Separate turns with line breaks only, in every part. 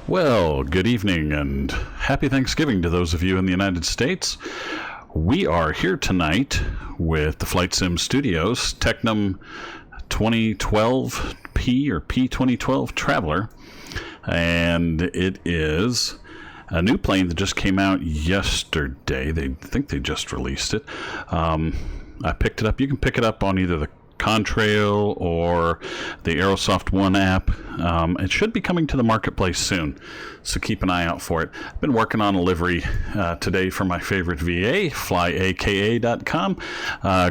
Well, good evening and happy Thanksgiving to those of you in the United States. We are here tonight with the Flight Sim Studios Tecnam 2012 P or P2012 Traveler, and it is a new plane that just came out yesterday. They think they just released it. I picked it up. You can pick it up on either the Contrail or the Aerosoft One app. It should be coming to the marketplace soon, so keep an eye out for it. I've been working on a livery today for my favorite VA, flyaka.com.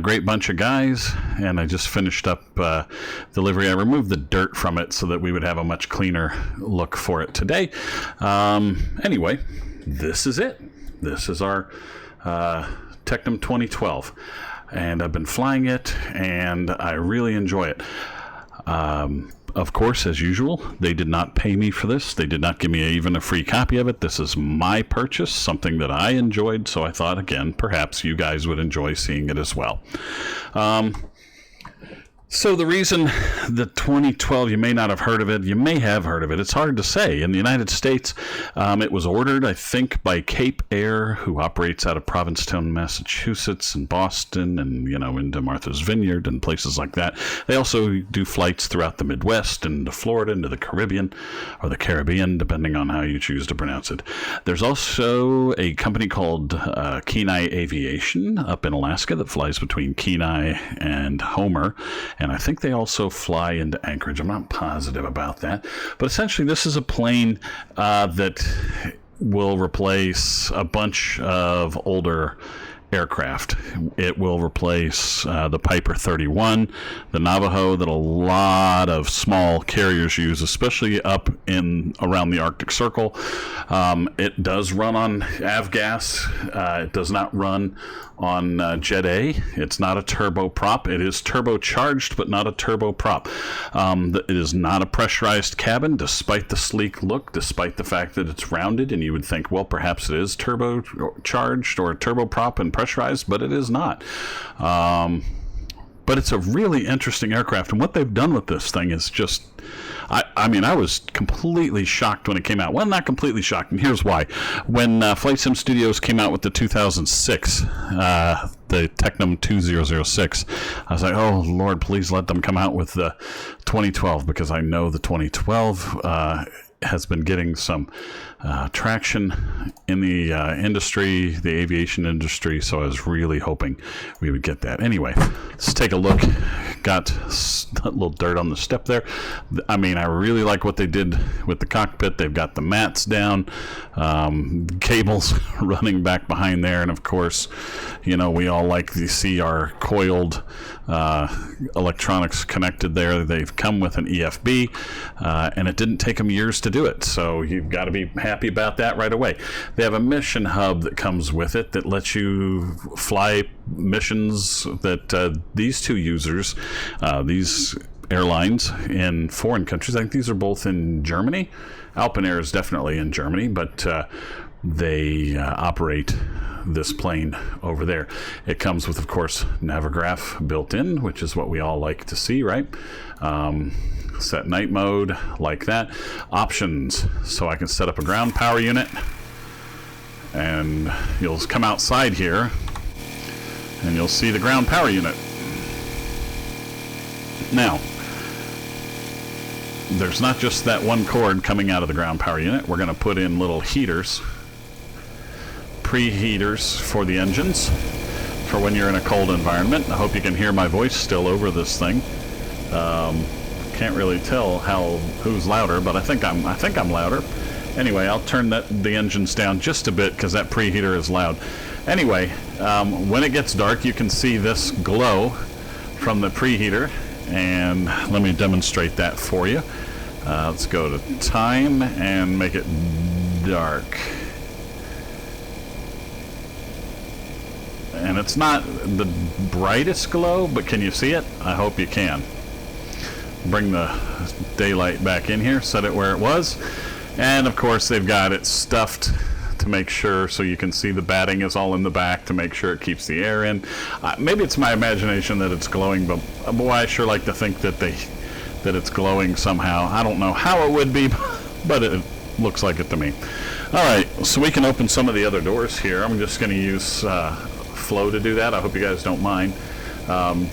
Great bunch of guys, and I just finished up the livery. I removed the dirt from it so that we would have a much cleaner look for it today. Anyway, this is it. This is our Tecnam 2012. And I've been flying it, and I really enjoy it. Of course, as usual, they did not pay me for this. They did not give me even a free copy of it. This is my purchase, something that I enjoyed, so I thought, again, perhaps you guys would enjoy seeing it as well. So the reason the 2012, you may not have heard of it, you may have heard of it. It's hard to say. In the United States, it was ordered, I think, by Cape Air, who operates out of Provincetown, Massachusetts, and Boston, and, into Martha's Vineyard and places like that. They also do flights throughout the Midwest, into Florida, into the Caribbean, or the Caribbean, depending on how you choose to pronounce it. There's also a company called Kenai Aviation up in Alaska that flies between Kenai and Homer, and I think they also fly into Anchorage. I'm not positive about that. But essentially, this is a plane that will replace a bunch of older aircraft. It will replace the Piper 31, the Navajo that a lot of small carriers use, especially up in around the Arctic Circle. It does run on avgas. It does not run on Jet A. It's not a turboprop. It is turbocharged, but not a turboprop. It is not a pressurized cabin, despite the sleek look, despite the fact that it's rounded, and you would think, well, perhaps it is turbocharged or a turboprop and pressurized, but it is not. But it's a really interesting aircraft, and what they've done with this thing is just, I was completely shocked when it came out. Well, not completely shocked, and here's why. When Flight Sim Studios came out with the 2006, the Tecnam 2006, I was like, oh, Lord, please let them come out with the 2012, because I know the 2012 has been getting some traction in the industry, the aviation industry, so I was really hoping we would get that. Anyway, let's take a look. Got a little dirt on the step there. I really like what they did with the cockpit. They've got the mats down, cables running back behind there, and of course, we all like to see our coiled electronics connected there. They've come with an EFB, and it didn't take them years to do it, so you've got to be happy about that right away. They have a mission hub that comes with it that lets you fly missions that these two users, these airlines in foreign countries, I think these are both in Germany. Alpinair is definitely in Germany, but they operate this plane over there. It comes with, of course, Navigraph built in, which is what we all like to see, right? Set night mode like that. Options, so I can set up a ground power unit, and you'll come outside here and you'll see the ground power unit. Now, there's not just that one cord coming out of the ground power unit. We're going to put in little heaters, preheaters for the engines for when you're in a cold environment. I hope you can hear my voice still over this thing. Can't really tell who's louder, but I think I'm louder. Anyway, I'll turn the engines down just a bit because that preheater is loud. Anyway, when it gets dark, you can see this glow from the preheater, and let me demonstrate that for you. Let's go to time and make it dark. And it's not the brightest glow, but can you see it? I hope you can. Bring the daylight back in here, set it where it was, and of course they've got it stuffed to make sure, so you can see the batting is all in the back to make sure it keeps the air in. Maybe it's my imagination that it's glowing, but boy, I sure like to think that it's glowing somehow. I don't know how it would be, but Looks like it to me. All right, so we can open some of the other doors here. I'm just going to use flow to do that. I hope you guys don't mind.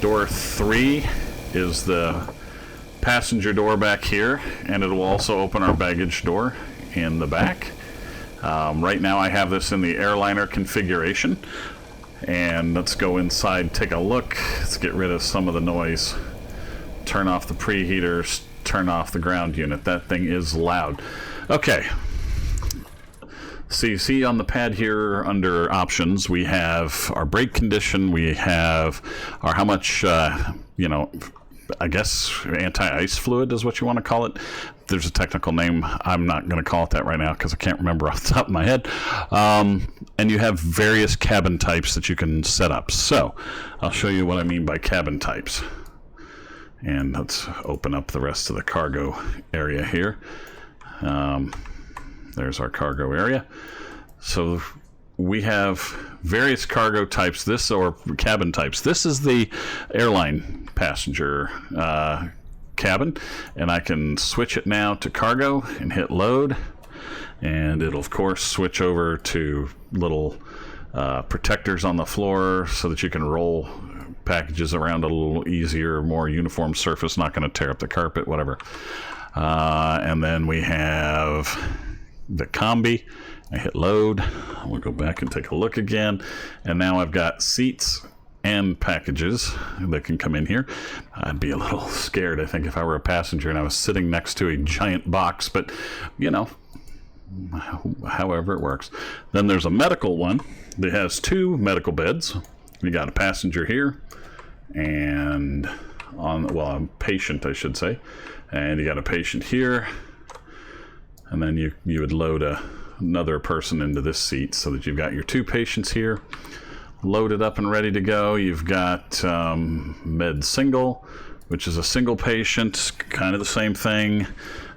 Door 3 is the passenger door back here, and it will also open our baggage door in the back. Right now I have this in the airliner configuration, and let's go inside, take a look. Let's get rid of some of the noise, turn off the preheaters, turn off the ground unit. That thing is loud. Okay, so you see on the pad here under options, we have our brake condition, we have our how much, you know, I guess anti-ice fluid is what you want to call it. There's a technical name. I'm not going to call it that right now because I can't remember off the top of my head. And you have various cabin types that you can set up. So I'll show you what I mean by cabin types. And let's open up the rest of the cargo area here. There's our cargo area. So we have various cargo types, or cabin types. This is the airline passenger cabin, and I can switch it now to cargo and hit load, and it'll of course switch over to little protectors on the floor so that you can roll packages around a little easier, more uniform surface, not going to tear up the carpet, whatever. And then we have the combi. I hit load. We'll go back and take a look again, and now I've got seats and packages that can come in here. I'd be a little scared, I think, if I were a passenger and I was sitting next to a giant box, but you know, however it works. Then there's a medical one that has 2 medical beds. You got a passenger here, and a patient, I should say, and you got a patient here, and then you would load another person into this seat so that you've got your 2 patients here loaded up and ready to go. You've got med single, which is a single patient, kind of the same thing,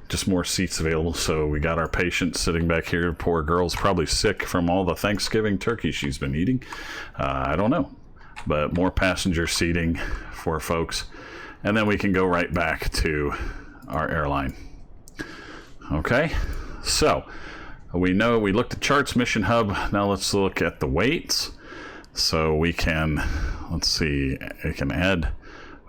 just more seats available. So we got our patient sitting back here. Poor girl's probably sick from all the Thanksgiving turkey she's been eating. I don't know, but more passenger seating for folks. And then we can go right back to our airline. Okay, so we know we looked at charts, mission hub. Now let's look at the weights. So we can, let's see, I can add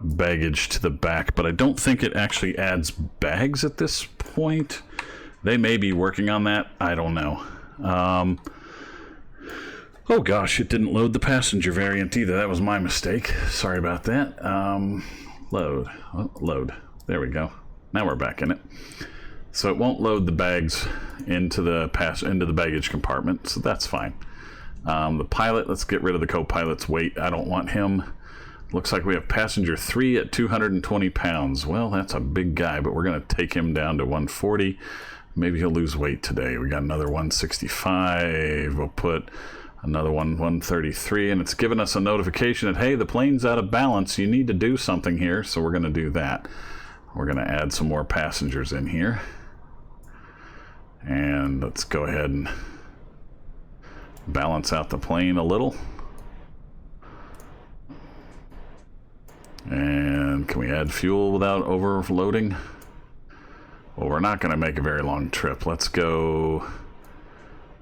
baggage to the back, but I don't think it actually adds bags at this point. They may be working on that. I don't know. Oh gosh, it didn't load the passenger variant either. That was my mistake. Sorry about that. Load. Oh, load. There we go. Now we're back in it. So it won't load the bags into the baggage compartment, so that's fine. The pilot, let's get rid of the co-pilot's weight. I don't want him. Looks like we have passenger 3 at 220 pounds. Well, that's a big guy, but we're going to take him down to 140. Maybe he'll lose weight today. We got another 165. We'll put another 133, and it's given us a notification that, hey, the plane's out of balance. You need to do something here, so we're going to do that. We're going to add some more passengers in here. And let's go ahead and balance out the plane a little. And can we add fuel without overloading? Well, we're not going to make a very long trip. Let's go.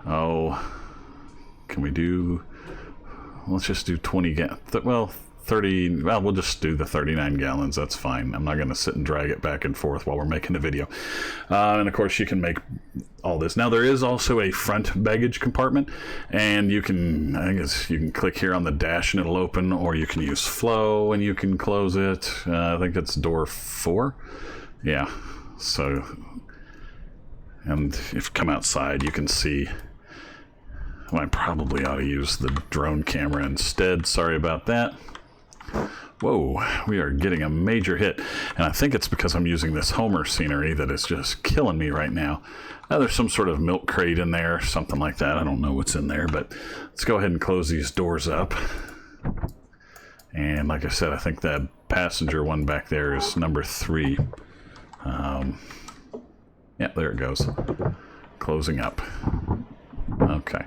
Can we do? Let's just do 20 30. Well, we'll just do the 39 gallons. That's fine. I'm not going to sit and drag it back and forth while we're making a video. And of course, you can make all this. Now, there is also a front baggage compartment, and you can, I guess you can click here on the dash and it'll open, or you can use flow and you can close it. I think it's door 4. Yeah. So, and if you come outside, you can see. Well, I probably ought to use the drone camera instead. Sorry about that. Whoa, we are getting a major hit, and I think it's because I'm using this Homer scenery that is just killing me right now. There's some sort of milk crate in there, something like that. I don't know what's in there, but let's go ahead and close these doors up. And like I said, I think that passenger one back there is number 3. Yeah, there it goes. Closing up. Okay.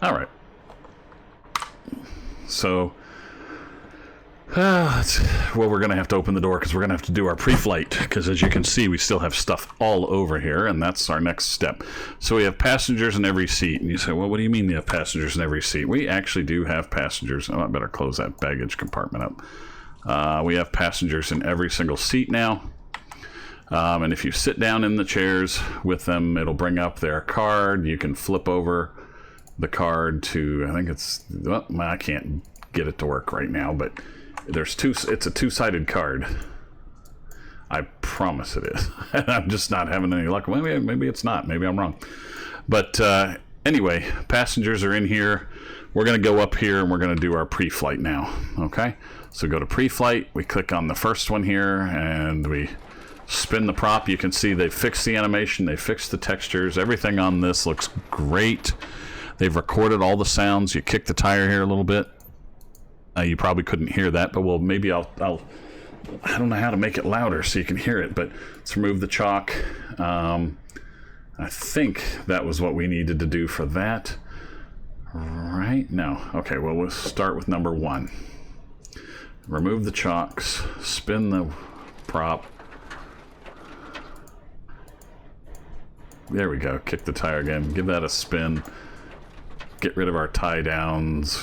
All right. So Well, we're going to have to open the door because we're going to have to do our pre-flight, because as you can see, we still have stuff all over here, and that's our next step. So we have passengers in every seat. And you say, well, what do you mean you have passengers in every seat? We actually do have passengers. Oh, I better close that baggage compartment up. We have passengers in every single seat now. And if you sit down in the chairs with them, it'll bring up their card. You can flip over the card to, I think it's, well, I can't get it to work right now, but it's a two-sided card. I promise it is. I'm just not having any luck. Maybe it's not. Maybe I'm wrong. But anyway, passengers are in here. We're going to go up here and we're going to do our pre-flight now. Okay? So go to pre-flight. We click on the first one here and we spin the prop. You can see they fixed the animation. They fixed the textures. Everything on this looks great. They've recorded all the sounds. You kick the tire here a little bit. You probably couldn't hear that, but well, maybe I don't know how to make it louder so you can hear it, but let's remove the chalk. I think that was what we needed to do for that. Right? No. Okay, well, we'll start with number 1. Remove the chocks, spin the prop. There we go. Kick the tire again. Give that a spin. Get rid of our tie downs.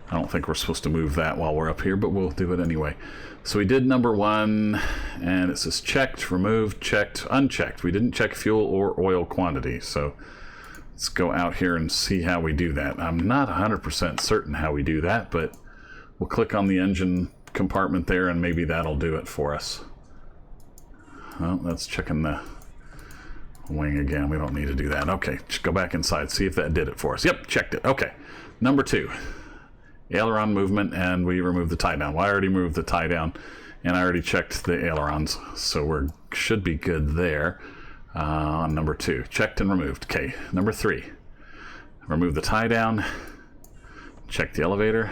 I don't think we're supposed to move that while we're up here, but we'll do it anyway. So we did number 1, and it says checked, removed, checked, unchecked. We didn't check fuel or oil quantity, so let's go out here and see how we do that. I'm not 100% certain how we do that, but we'll click on the engine compartment there, and maybe that'll do it for us. Well, that's checking the wing again. We don't need to do that. Okay, just go back inside, see if that did it for us. Yep, checked it. Okay, number 2. Aileron movement, and we remove the tie down. Well, I already moved the tie down, and I already checked the ailerons, so we should be good there. On number 2, checked and removed. Okay, number 3, remove the tie down, check the elevator,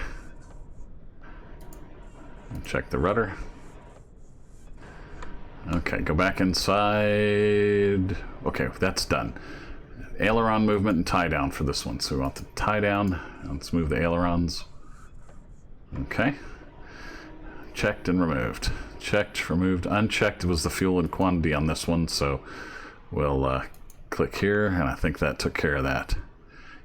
check the rudder. Okay, go back inside. Okay, that's done. Aileron movement and tie down for this one. So we want the tie down. Let's move the ailerons. Okay. Checked and removed. Checked, removed, unchecked was the fuel and quantity on this one. So we'll click here, and I think that took care of that.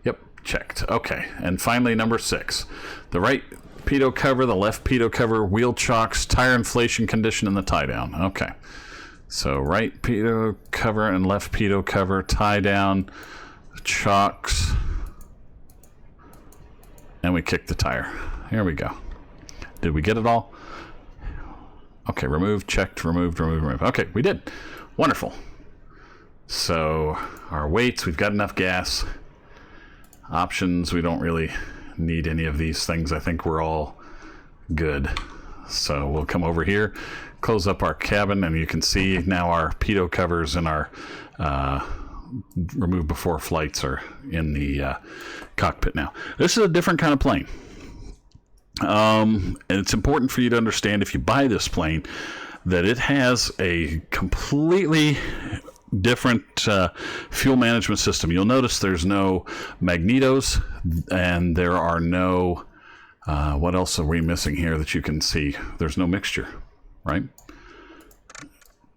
Yep, checked. Okay, and finally number 6. The right pitot cover, the left pitot cover, wheel chocks, tire inflation condition, and the tie down. Okay. So right pitot cover and left pitot cover, tie down, chocks, and we kick the tire. Here we go. Did we get it all? Okay, removed, checked, removed, removed, removed. Okay, we did. Wonderful. So our weights, we've got enough gas. Options, we don't really need any of these things. I think we're all good. So we'll come over here, close up our cabin, and you can see now our pitot covers and our remove before flights are in the cockpit now. This is a different kind of plane. And it's important for you to understand, if you buy this plane, that it has a completely different fuel management system. You'll notice there's no magnetos, and there are no what else are we missing here that you can see? There's no mixture, right?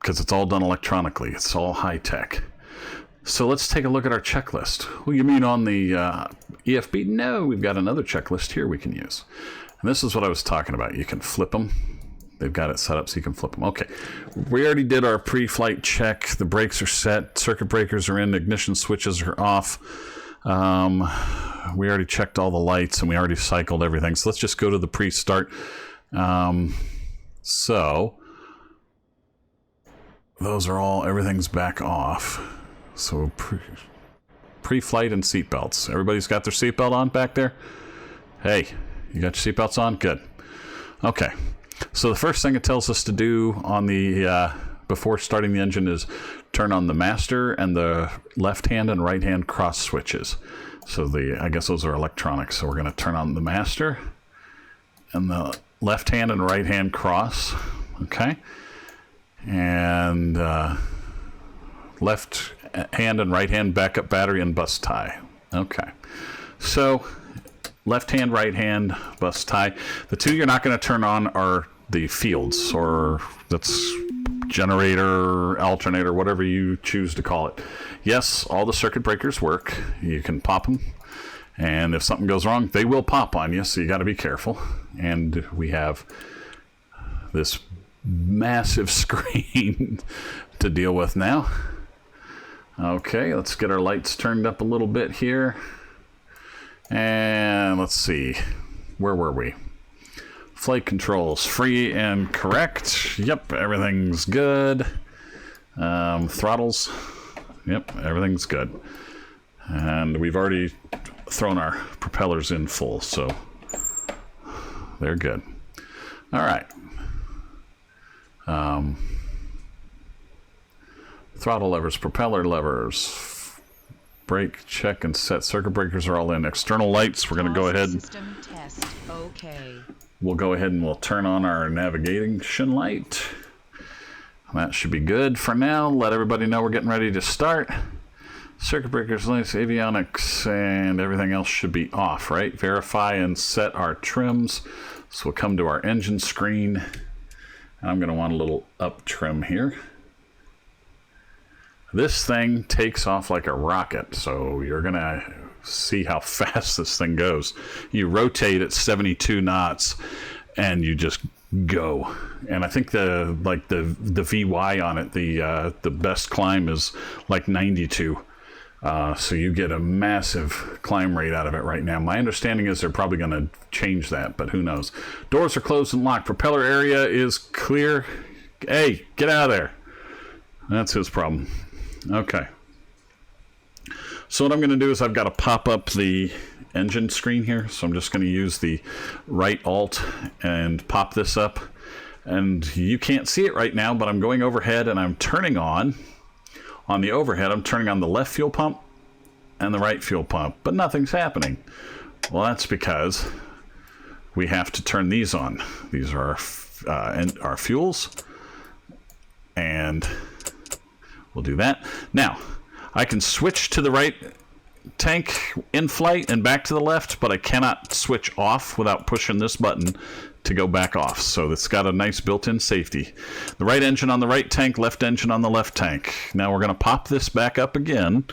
Because it's all done electronically. It's all high tech. So let's take a look at our checklist. Well, you mean on the EFB? No, we've got another checklist here we can use. And this is what I was talking about. You can flip them. They've got it set up so you can flip them. Okay, we already did our pre-flight check. The brakes are set. Circuit breakers are in. Ignition switches are off. We already checked all the lights, and we already cycled everything. So let's just go to the pre-start. So those are all, everything's back off. So pre-flight and seatbelts. Everybody's got their seatbelt on back there? Hey, you got your seatbelts on? Good. Okay. So the first thing it tells us to do on the before starting the engine is turn on the master and the left hand and right hand cross switches. So I guess those are electronics. So we're going to turn on the master and the left hand and right hand cross. Okay. And left hand and right hand backup battery and bus tie. Okay. So left hand, right hand, bus tie. The two you're not going to turn on are the fields, or that's generator, alternator, whatever you choose to call it. Yes, all the circuit breakers work. You can pop them, and if something goes wrong, they will pop on you, so you got to be careful. And we have this massive screen to deal with now. Okay, let's get our lights turned up a little bit here. And let's see, where were we? Flight controls, free and correct. Yep, everything's good. Throttles, yep, everything's good. And we've already thrown our propellers in full, so they're good. All right. Throttle levers, propeller levers, brake, check, and set. Circuit breakers are all in. External lights, we're going to go ahead.
System test. Okay.
We'll go ahead and we'll turn on our navigation light. That should be good for now. Let everybody know we're getting ready to start. Circuit breakers, lights, avionics, and everything else should be off, right? Verify and set our trims. So we'll come to our engine screen. I'm going to want a little up trim here. This thing takes off like a rocket, so you're going to see how fast this thing goes. You rotate at 72 knots, and you just go. And I think the VY on it, the best climb is like 92. So you get a massive climb rate out of it right now. My understanding is they're probably going to change that, but who knows. Doors are closed and locked. Propeller area is clear. Hey, get out of there. That's his problem. Okay. So what I'm going to do is I've got to pop up the engine screen here. So I'm just going to use the right alt and pop this up. And you can't see it right now, but I'm going overhead and I'm turning on the overhead, I'm turning on the left fuel pump and the right fuel pump, but nothing's happening. Well, that's because we have to turn these on. These are our fuels, and we'll do that. Now, I can switch to the right tank in flight and back to the left, but I cannot switch off without pushing this button to go back off. So it's got a nice built-in safety. The right engine on the right tank, left engine on the left tank. Now we're going to pop this back up again.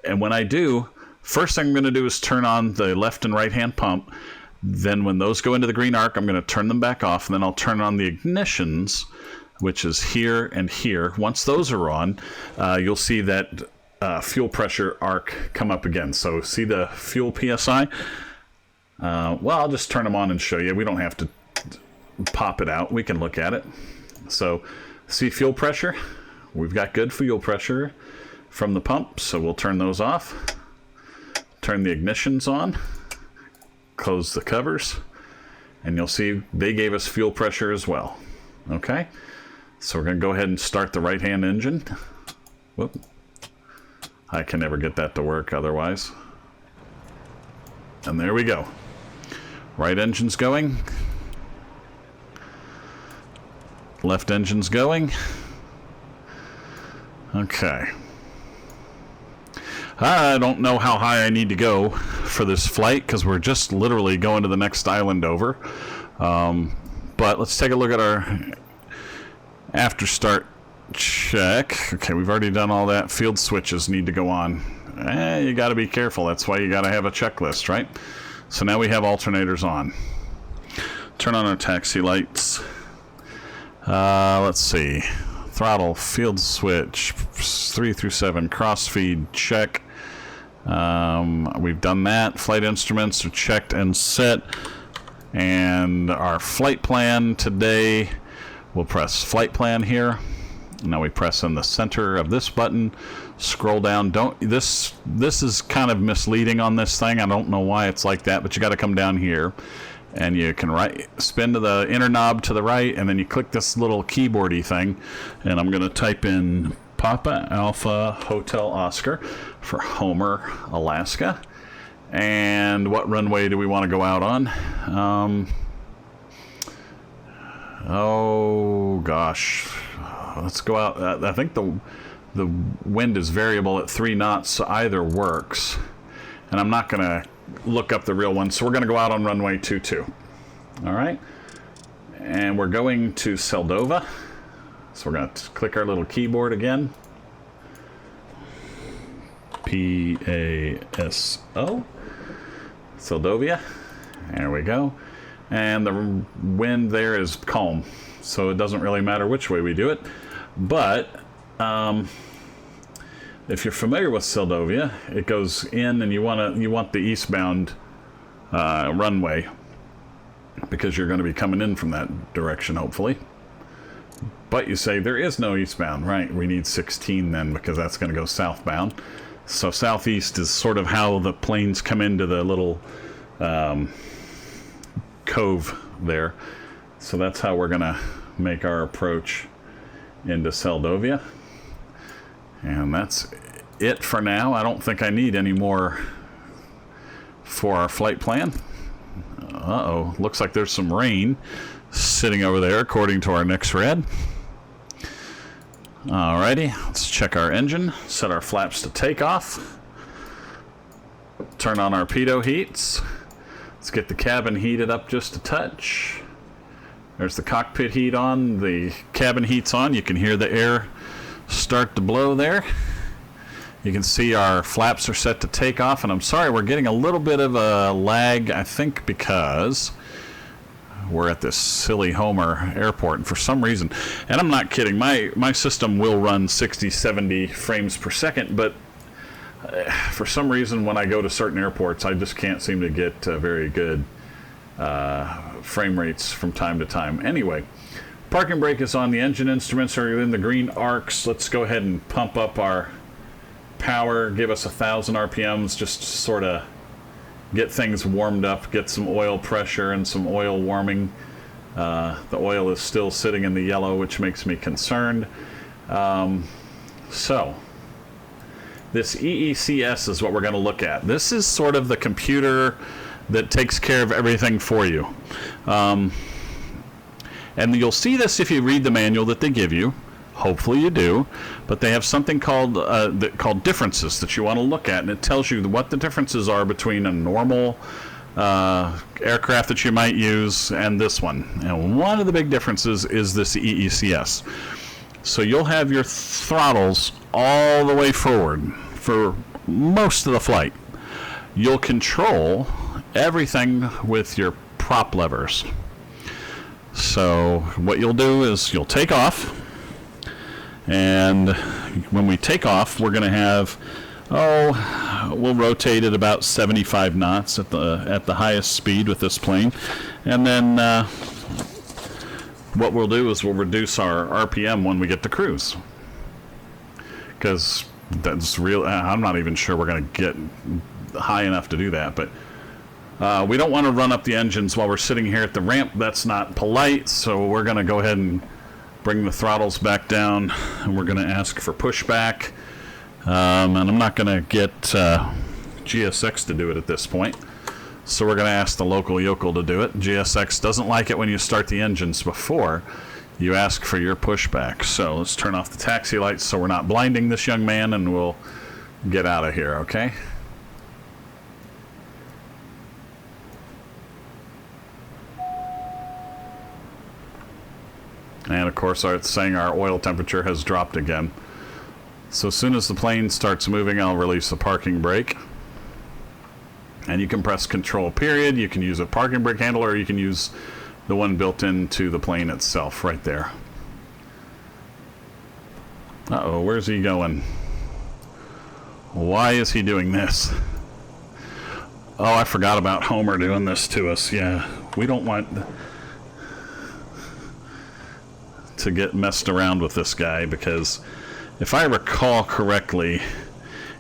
And when I do, first thing I'm going to do is turn on the left and right hand pump. Then when those go into the green arc, I'm going to turn them back off. And then I'll turn on the ignitions, which is here and here. Once those are on, you'll see that fuel pressure arc come up again. So see the fuel PSI? Well, I'll just turn them on and show you. We don't have to pop it out. We can look at it. So see fuel pressure? We've got good fuel pressure from the pump, so we'll turn those off. Turn the ignitions on. Close the covers. And you'll see they gave us fuel pressure as well. Okay? So we're going to go ahead and start the right-hand engine. Whoop. I can never get that to work otherwise. And there we go. Right engine's going. Left engine's going. Okay. I don't know how high I need to go for this flight because we're just literally going to the next island over. But let's take a look at our after start check. Okay, we've already done all that. Field switches need to go on. You got to be careful. That's why you got to have a checklist, right? So now we have alternators on. Turn on our taxi lights. Let's see. Throttle, field switch, 3 through 7, crossfeed, check. We've done that. Flight instruments are checked and set. And our flight plan today, we'll press flight plan here. Now we press in the center of this button. Scroll down. This is kind of misleading on this thing. I don't know why it's like that, but you got to come down here. And you can spin to the inner knob to the right, and then you click this little keyboardy thing. And I'm going to type in Papa Alpha Hotel Oscar for Homer, Alaska. And what runway do we want to go out on? Oh, gosh. Let's go out. I think the wind is variable at 3 knots, so either works. And I'm not going to look up the real one. So we're going to go out on runway 22. All right. And we're going to Seldovia. So we're going to click our little keyboard again. P-A-S-O. Seldovia. There we go. And the wind there is calm. So it doesn't really matter which way we do it. But if you're familiar with Seldovia, it goes in and you want the eastbound runway, because you're going to be coming in from that direction, hopefully. But you say there is no eastbound, right? We need 16 then, because that's going to go southbound. So southeast is sort of how the planes come into the little cove there. So that's how we're going to make our approach into Seldovia. And that's it for now. I don't think I need any more for our flight plan. Uh-oh, looks like there's some rain sitting over there according to our next red. Alrighty, let's check our engine, set our flaps to takeoff, turn on our pitot heats. Let's get the cabin heated up just a touch. There's the cockpit heat on, the cabin heat's on. You can hear the air start to blow there. You can see our flaps are set to take off, and I'm sorry we're getting a little bit of a lag, I think because we're at this silly Homer airport, and for some reason, and I'm not kidding, my system will run 60, 70 frames per second, but for some reason when I go to certain airports, I just can't seem to get very good frame rates from time to time. Anyway, parking brake is on, the engine instruments are in the green arcs. Let's go ahead and pump up our power, give us 1,000 RPMs, just to sort of get things warmed up, get some oil pressure and some oil warming. The oil is still sitting in the yellow, which makes me concerned. So this EECS is what we're going to look at. This is sort of the computer that takes care of everything for you. And you'll see this if you read the manual that they give you. Hopefully you do, but they have something called differences that you want to look at, and it tells you what the differences are between a normal aircraft that you might use and this one. And one of the big differences is this EECS. So you'll have your throttles all the way forward for most of the flight. You'll control everything with your prop levers. So what you'll do is you'll take off. And when we take off, we're going to have, we'll rotate at about 75 knots at the highest speed with this plane. And then what we'll do is we'll reduce our RPM when we get to cruise. Because that's real. I'm not even sure we're going to get high enough to do that. But we don't want to run up the engines while we're sitting here at the ramp. That's not polite. So we're going to go ahead and bring the throttles back down, and we're going to ask for pushback. And I'm not going to get GSX to do it at this point. So we're going to ask the local yokel to do it. GSX doesn't like it when you start the engines before you ask for your pushback. So let's turn off the taxi lights so we're not blinding this young man, and we'll get out of here, okay? And of course, it's saying our oil temperature has dropped again. So as soon as the plane starts moving, I'll release the parking brake. And you can press Control period. You can use a parking brake handle, or you can use the one built into the plane itself right there. Uh-oh, where's he going? Why is he doing this? Oh, I forgot about Homer doing this to us. Yeah, we don't want to get messed around with this guy, because if I recall correctly,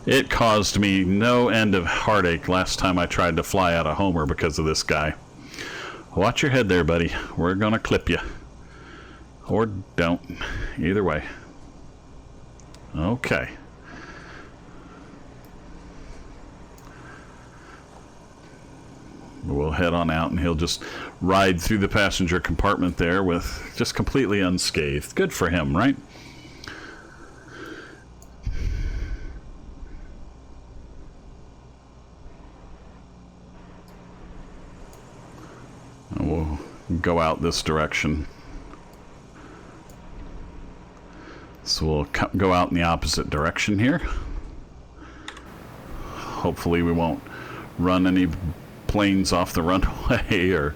it caused me no end of heartache last time I tried to fly out of Homer because of this guy. Watch your head there, buddy. We're gonna clip you. Or don't. Either way. Okay. We'll head on out, and he'll just ride through the passenger compartment there with just completely unscathed. Good for him, right? go out this direction. So we'll go out in the opposite direction here. Hopefully we won't run any planes off the runway or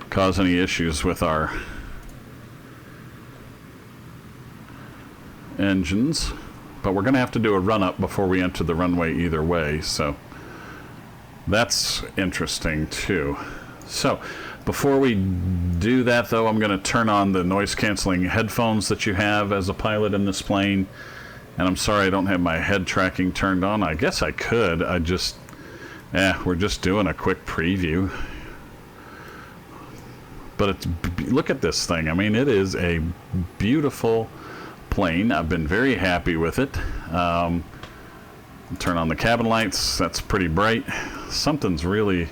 cause any issues with our engines. But we're going to have to do a run-up before we enter the runway either way, so that's interesting too. So before we do that, though, I'm going to turn on the noise-canceling headphones that you have as a pilot in this plane. And I'm sorry I don't have my head tracking turned on. I guess I could. We're just doing a quick preview. But look at this thing. I mean, it is a beautiful plane. I've been very happy with it. Turn on the cabin lights. That's pretty bright. Something's really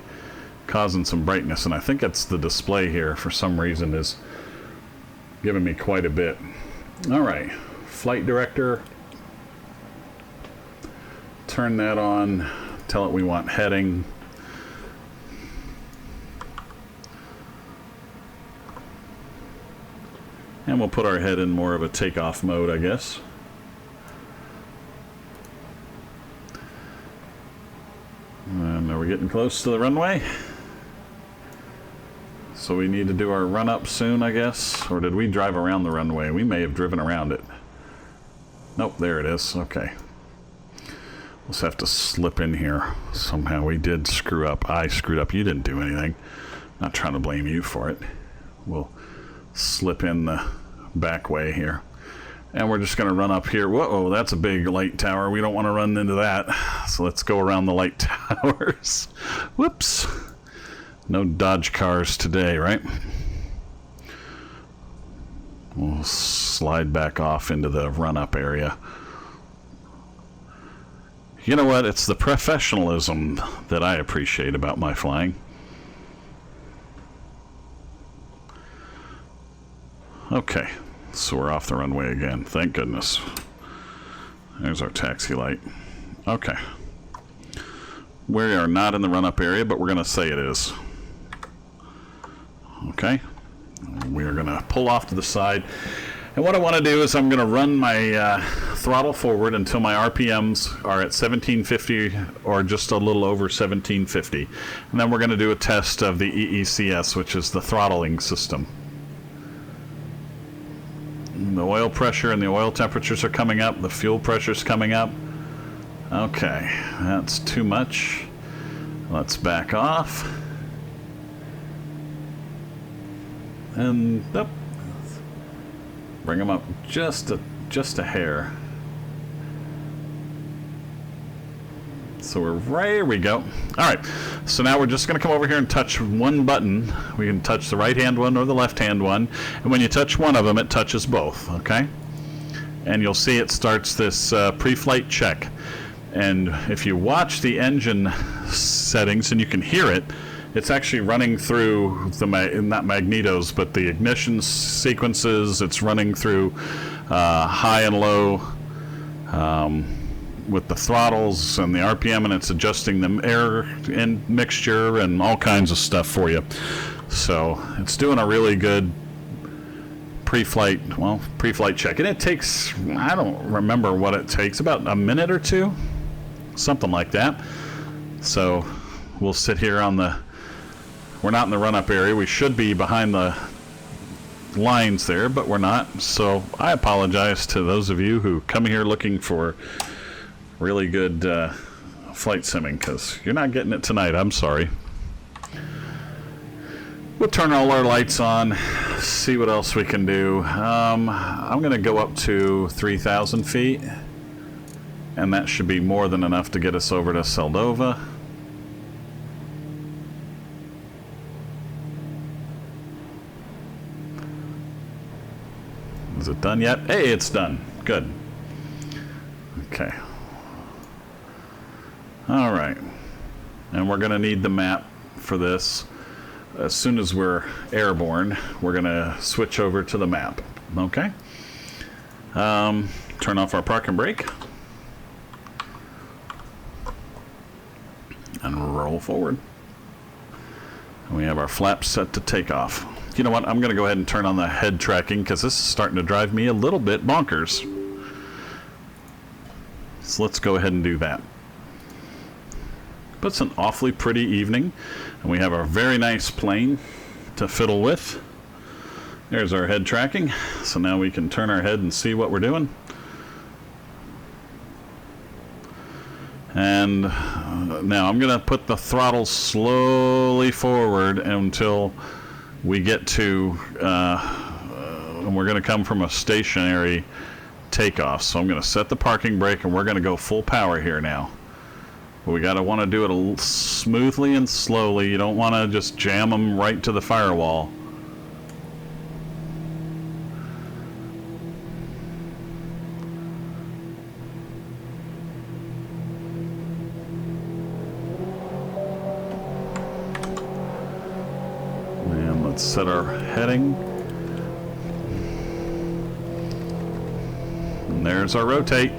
causing some brightness, and I think it's the display here for some reason is giving me quite a bit. All right, flight director. Turn that on. Tell it we want heading. And we'll put our head in more of a takeoff mode, I guess. And are we getting close to the runway? So we need to do our run up soon, I guess. Or did we drive around the runway? We may have driven around it. Nope, there it is. Okay. We'll just have to slip in here. Somehow we did screw up. I screwed up. You didn't do anything. Not trying to blame you for it. We'll slip in the back way here. And we're just going to run up here. Whoa, that's a big light tower. We don't want to run into that. So let's go around the light towers. Whoops. No Dodge cars today, right? We'll slide back off into the run-up area. You know what? It's the professionalism that I appreciate about my flying. Okay, so we're off the runway again. Thank goodness. There's our taxi light. Okay. We are not in the run-up area, but we're going to say it is. Okay. We are going to pull off to the side. And what I want to do is I'm going to run my throttle forward until my RPMs are at 1750 or just a little over 1750. And then we're going to do a test of the EECS, which is the throttling system. The oil pressure and the oil temperatures are coming up. The fuel pressure is coming up. Okay, that's too much. Let's back off. And up. Bring them up just a hair. So there we go. All right, so now we're just going to come over here and touch one button. We can touch the right-hand one or the left-hand one. And when you touch one of them, it touches both, okay? And you'll see it starts this pre-flight check. And if you watch the engine settings, and you can hear it, it's actually running through the, not magnetos, but the ignition sequences. It's running through high and low with the throttles and the RPM, and it's adjusting the air and mixture and all kinds of stuff for you. So it's doing a really good pre-flight check. And it takes, I don't remember what it takes, about a minute or two, something like that. So we'll sit here on the, we're not in the run-up area. We should be behind the lines there, but we're not. So I apologize to those of you who come here looking for really good flight simming, because you're not getting it tonight. I'm sorry. We'll turn all our lights on, see what else we can do. I'm going to go up to 3,000 feet, and that should be more than enough to get us over to Seldovia. Is it done yet? Hey, it's done. Good. Okay. All right. And we're going to need the map for this. As soon as we're airborne, we're going to switch over to the map. Okay? Turn off our park and brake. And roll forward. We have our flaps set to take off. You know what? I'm going to go ahead and turn on the head tracking because this is starting to drive me a little bit bonkers. So let's go ahead and do that. But it's an awfully pretty evening, and we have a very nice plane to fiddle with. There's our head tracking. So now we can turn our head and see what we're doing. And now I'm going to put the throttle slowly forward until we get to, and we're going to come from a stationary takeoff. So I'm going to set the parking brake, and we're going to go full power here now. But we got to want to do it a little smoothly and slowly. You don't want to just jam them right to the firewall. Let's set our heading. And there's our rotate.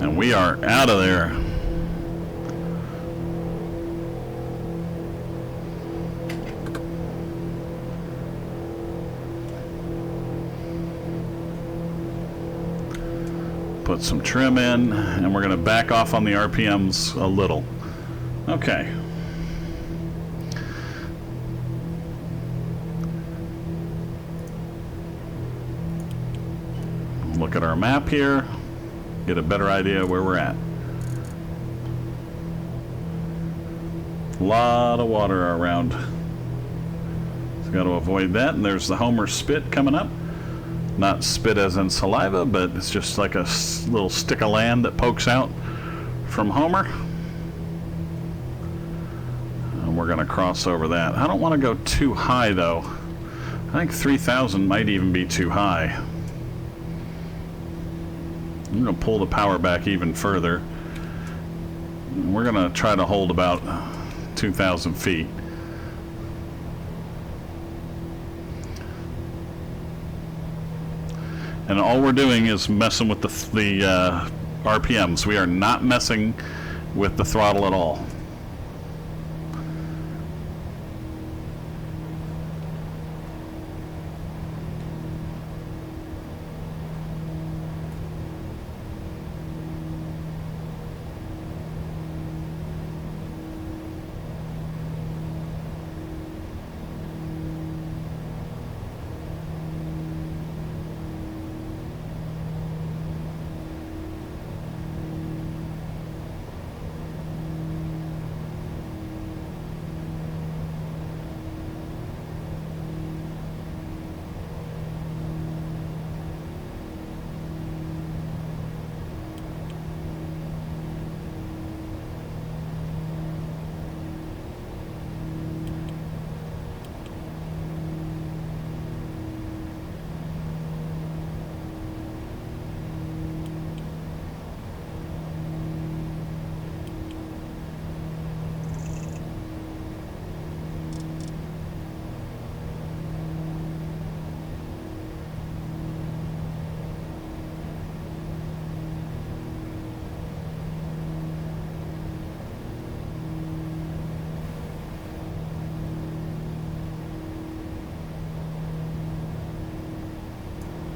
And we are out of there. Put some trim in, and we're going to back off on the RPMs a little. Okay. Look at our map here, get a better idea where we're at. A lot of water around. So got to avoid that, and there's the Homer spit coming up. Not spit as in saliva, but it's just like a little stick of land that pokes out from Homer. And we're going to cross over that. I don't want to go too high, though. I think 3,000 might even be too high. I'm going to pull the power back even further. We're going to try to hold about 2,000 feet. And all we're doing is messing with the RPMs. We are not messing with the throttle at all.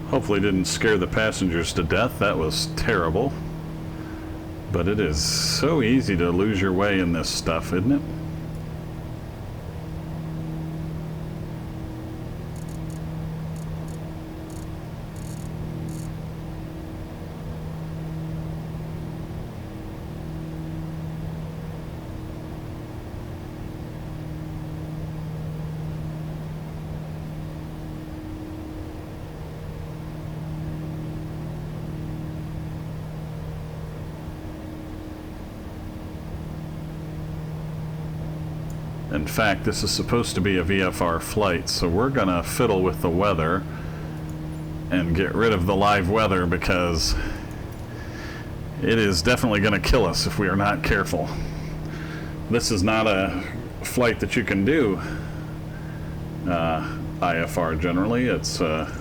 Hopefully didn't scare the passengers to death. That was terrible. But it is so easy to lose your way in this stuff, isn't it? In fact, this is supposed to be a VFR flight, so we're gonna fiddle with the weather and get rid of the live weather because it is definitely gonna kill us if we are not careful. This is not a flight that you can do IFR generally. It's a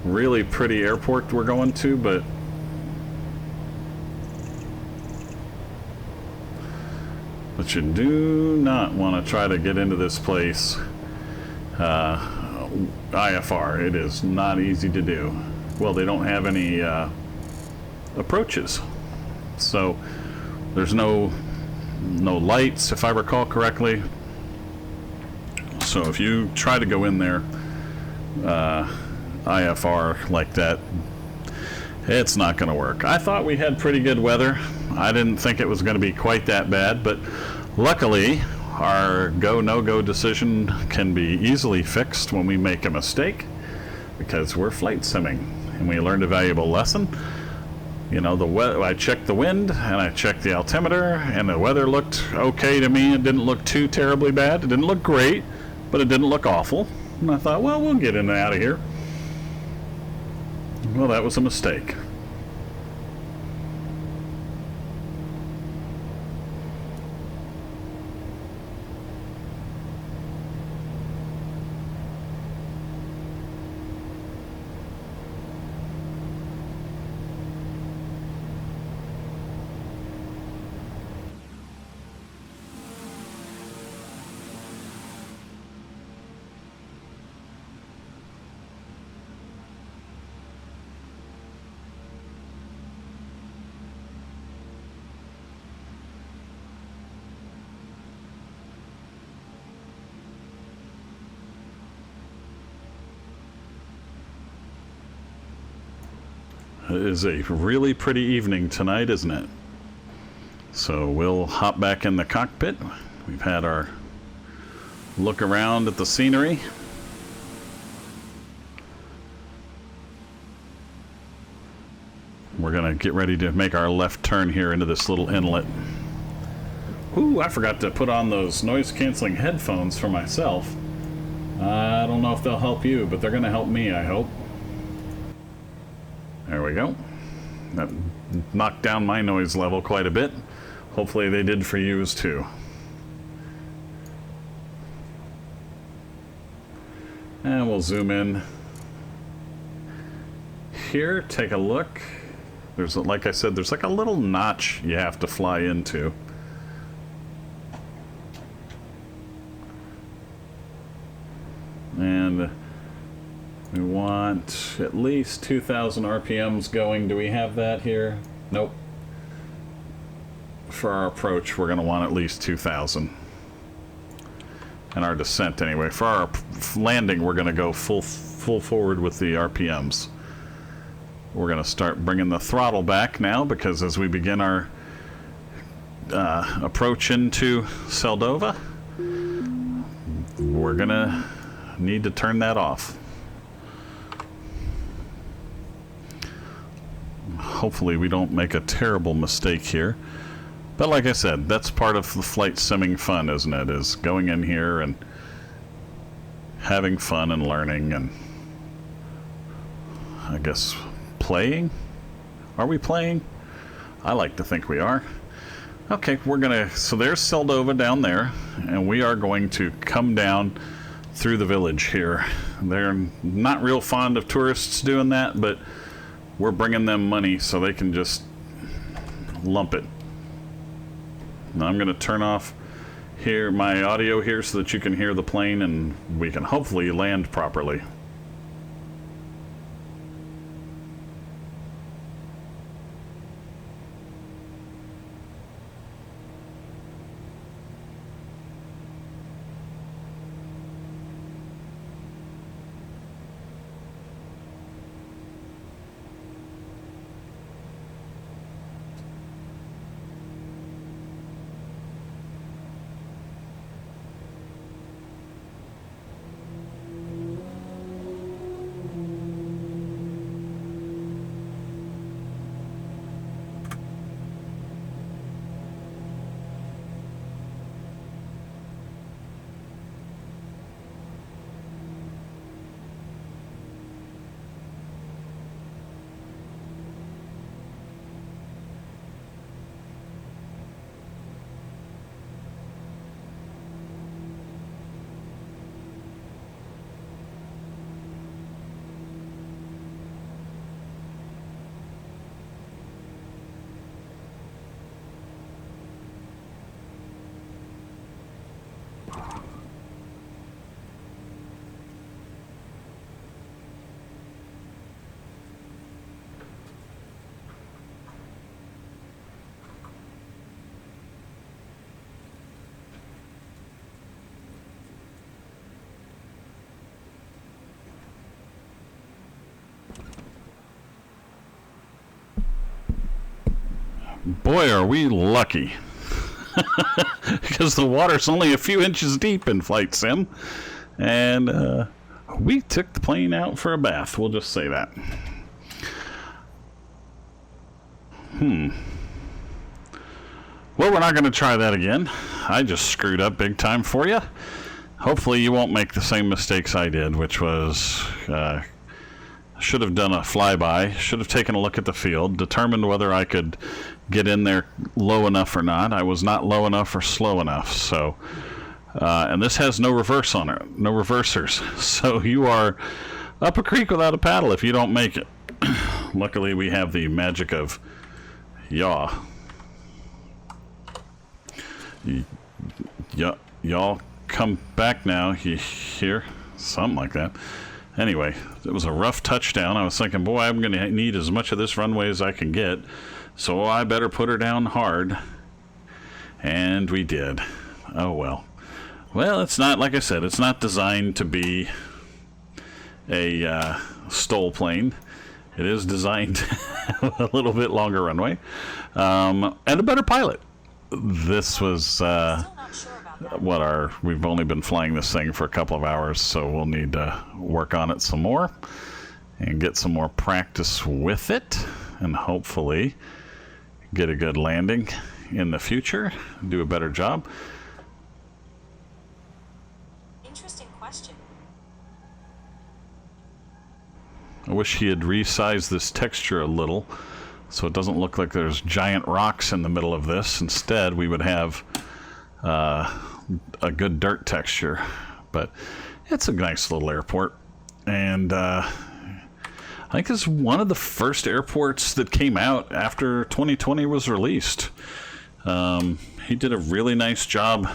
really pretty airport we're going to, but But you do not want to try to get into this place IFR. It is not easy to do. Well, they don't have any approaches, so there's no lights, if I recall correctly. So if you try to go in there IFR like that, it's not going to work. I thought we had pretty good weather. I didn't think it was going to be quite that bad, but luckily our go no-go decision can be easily fixed when we make a mistake, because we're flight simming and we learned a valuable lesson. You know, I checked the wind and I checked the altimeter, and the weather looked okay to me. It didn't look too terribly bad. It didn't look great, but it didn't look awful. And I thought, well, we'll get in and out of here. Well, that was a mistake. It is a really pretty evening tonight, isn't it? So we'll hop back in the cockpit. We've had our look around at the scenery. We're gonna get ready to make our left turn here into this little inlet. Ooh, I forgot to put on those noise-canceling headphones for myself. I don't know if they'll help you, but they're gonna help me, I hope. There we go. That knocked down my noise level quite a bit. Hopefully they did for you too. And we'll zoom in here, take a look. There's, like I said, there's like a little notch you have to fly into. And we want at least 2,000 RPMs going. Do we have that here? Nope. For our approach, we're going to want at least 2,000. And our descent, anyway. For our landing, we're going to go full forward with the RPMs. We're going to start bringing the throttle back now, because as we begin our approach into Seldovia, we're going to need to turn that off. Hopefully we don't make a terrible mistake here. But like I said, that's part of the flight simming fun, isn't it? Is going in here and having fun and learning and, I guess, playing? Are we playing? I like to think we are. Okay, so there's Seldovia down there, and we are going to come down through the village here. They're not real fond of tourists doing that, but we're bringing them money so they can just lump it. Now I'm going to turn off here my audio here so that you can hear the plane and we can hopefully land properly. Boy, are we lucky. Because the water's only a few inches deep in Flight Sim. And we took the plane out for a bath. We'll just say that. Well, we're not going to try that again. I just screwed up big time for you. Hopefully you won't make the same mistakes I did, which was should have done a flyby, should have taken a look at the field, determined whether I could get in there low enough or not. I was not low enough or slow enough, so and this has no reverse on it, no reversers, so you are up a creek without a paddle if you don't make it. Luckily we have the magic of yaw. Y'all come back now, you hear? Something like that. Anyway, it was a rough touchdown. I was thinking, boy, I'm going to need as much of this runway as I can get, so I better put her down hard. And we did. Oh, well. Well, it's not, like I said, it's not designed to be a STOL plane. It is designed to have a little bit longer runway and a better pilot. This was we've only been flying this thing for a couple of hours, so we'll need to work on it some more and get some more practice with it, and hopefully get a good landing in the future, do a better job.
Interesting question.
I wish he had resized this texture a little so it doesn't look like there's giant rocks in the middle of this. Instead, we would have a good dirt texture, but it's a nice little airport, and I think it's one of the first airports that came out after 2020 was released. He did a really nice job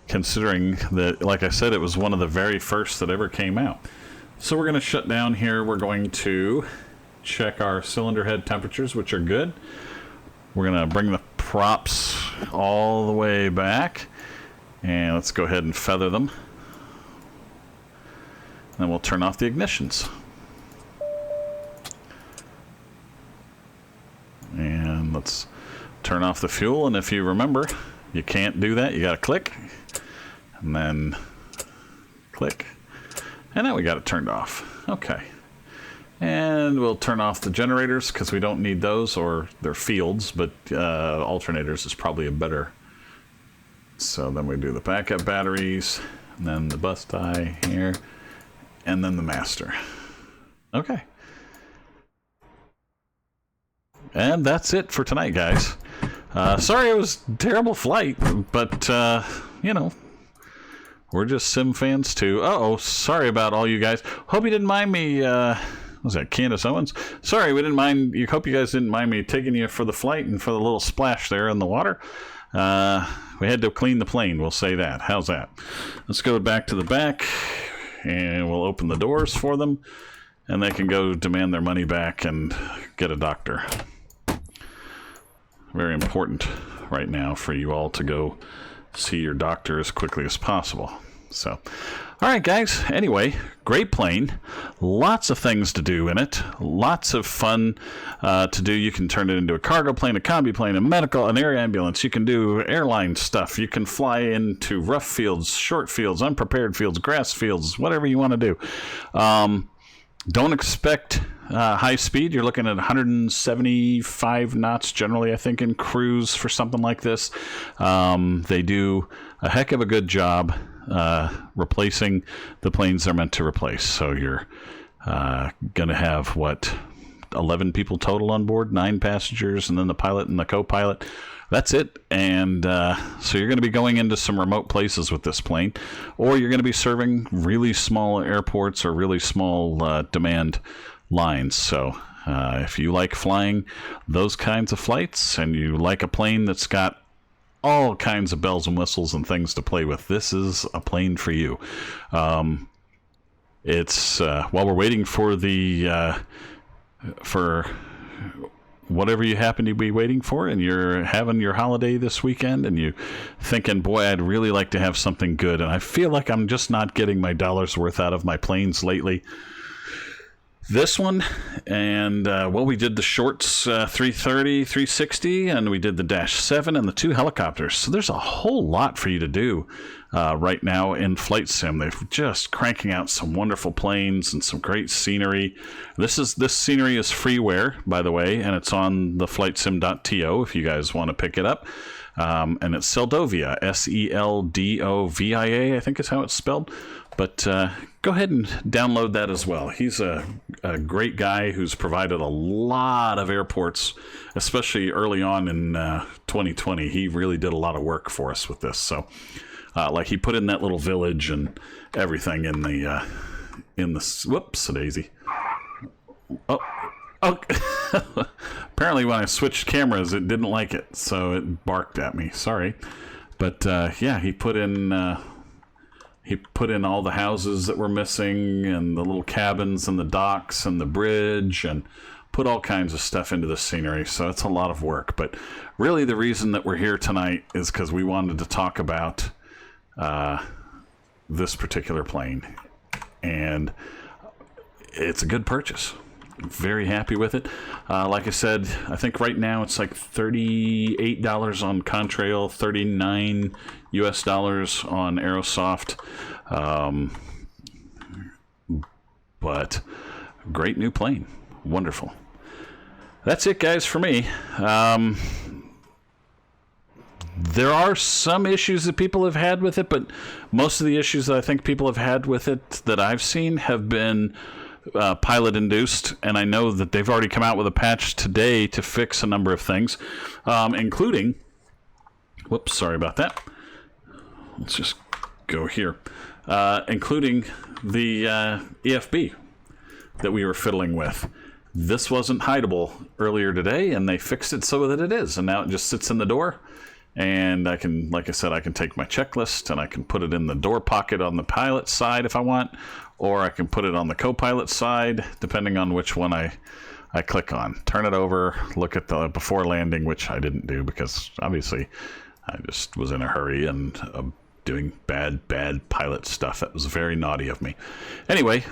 considering that, like I said, it was one of the very first that ever came out. So we're going to shut down here. We're going to check our cylinder head temperatures, which are good. We're going to bring the props all the way back, and let's go ahead and feather them. Then we'll turn off the ignitions. And let's turn off the fuel, and if you remember, you can't do that. You got to click, and then click, and now we got it turned off. Okay. And we'll turn off the generators because we don't need those, or they're fields, but alternators is probably a better. So then we do the backup batteries, and then the bus tie here, and then the master. Okay. And that's it for tonight, guys. Sorry it was a terrible flight, but, you know, we're just sim fans too. Uh-oh, sorry about all you guys. Hope you didn't mind me, was that Candace Owens? Sorry, we didn't mind. You hope you guys didn't mind me taking you for the flight and for the little splash there in the water. We had to clean the plane. We'll say that. How's that? Let's go back to the back, and we'll open the doors for them, and they can go demand their money back and get a doctor. Very important right now for you all to go see your doctor as quickly as possible. So, all right, guys. Anyway, great plane. Lots of things to do in it. Lots of fun to do. You can turn it into a cargo plane, a combi plane, a medical, an air ambulance. You can do airline stuff. You can fly into rough fields, short fields, unprepared fields, grass fields, whatever you want to do. Don't expect high speed. You're looking at 175 knots generally, I think, in cruise for something like this. They do a heck of a good job replacing the planes they're meant to replace. So you're going to have, 11 people total on board, 9 passengers, and then the pilot and the co-pilot. That's it. And so you're going to be going into some remote places with this plane, or you're going to be serving really small airports or really small demand lines. So if you like flying those kinds of flights and you like a plane that's got all kinds of bells and whistles and things to play with, this is a plane for you. It's while we're waiting for the for whatever you happen to be waiting for, and you're having your holiday this weekend, and you thinking, boy, I'd really like to have something good, and I feel like I'm just not getting my dollar's worth out of my planes lately. this one, and well, we did the shorts 330, 360, and we did the Dash 7 and the 2 helicopters. So there's a whole lot for you to do right now in Flight Sim. They're just cranking out some wonderful planes and some great scenery. This scenery is freeware, by the way, and it's on the flightsim.to if you guys want to pick it up. And it's Seldovia, Seldovia, I think is how it's spelled. But go ahead and download that as well. He's a great guy who's provided a lot of airports, especially early on in 2020. He really did a lot of work for us with this. So, like he put in that little village and everything in the whoops, daisy. Oh. Apparently when I switched cameras, it didn't like it, so it barked at me. Sorry. But yeah, he put in all the houses that were missing and the little cabins and the docks and the bridge and put all kinds of stuff into the scenery. So it's a lot of work. But really the reason that we're here tonight is because we wanted to talk about this particular plane. And it's a good purchase. Very happy with it. Like I said, I think right now it's like $38 on Contrail, $39 US on Aerosoft. But great new plane. Wonderful. That's it, guys, for me. There are some issues that people have had with it, but most of the issues that I think people have had with it that I've seen have been pilot induced, and I know that they've already come out with a patch today to fix a number of things, including, whoops, sorry about that. Let's just go here, including the EFB that we were fiddling with. This wasn't hideable earlier today, and they fixed it so that it is, and now it just sits in the door. And I can, like I said, I can take my checklist and I can put it in the door pocket on the pilot side if I want, or I can put it on the co-pilot side, depending on which one I click on. Turn it over, look at the before landing, which I didn't do because obviously I just was in a hurry and doing bad pilot stuff. That was very naughty of me. Anyway,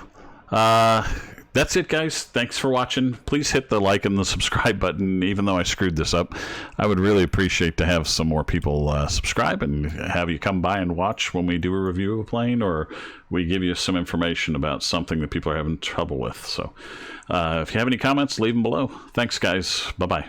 that's it, guys. Thanks for watching. Please hit the like and the subscribe button. Even though I screwed this up, I would really appreciate to have some more people subscribe and have you come by and watch when we do a review of a plane or we give you some information about something that people are having trouble with. So if you have any comments, leave them below. Thanks, guys. Bye-bye.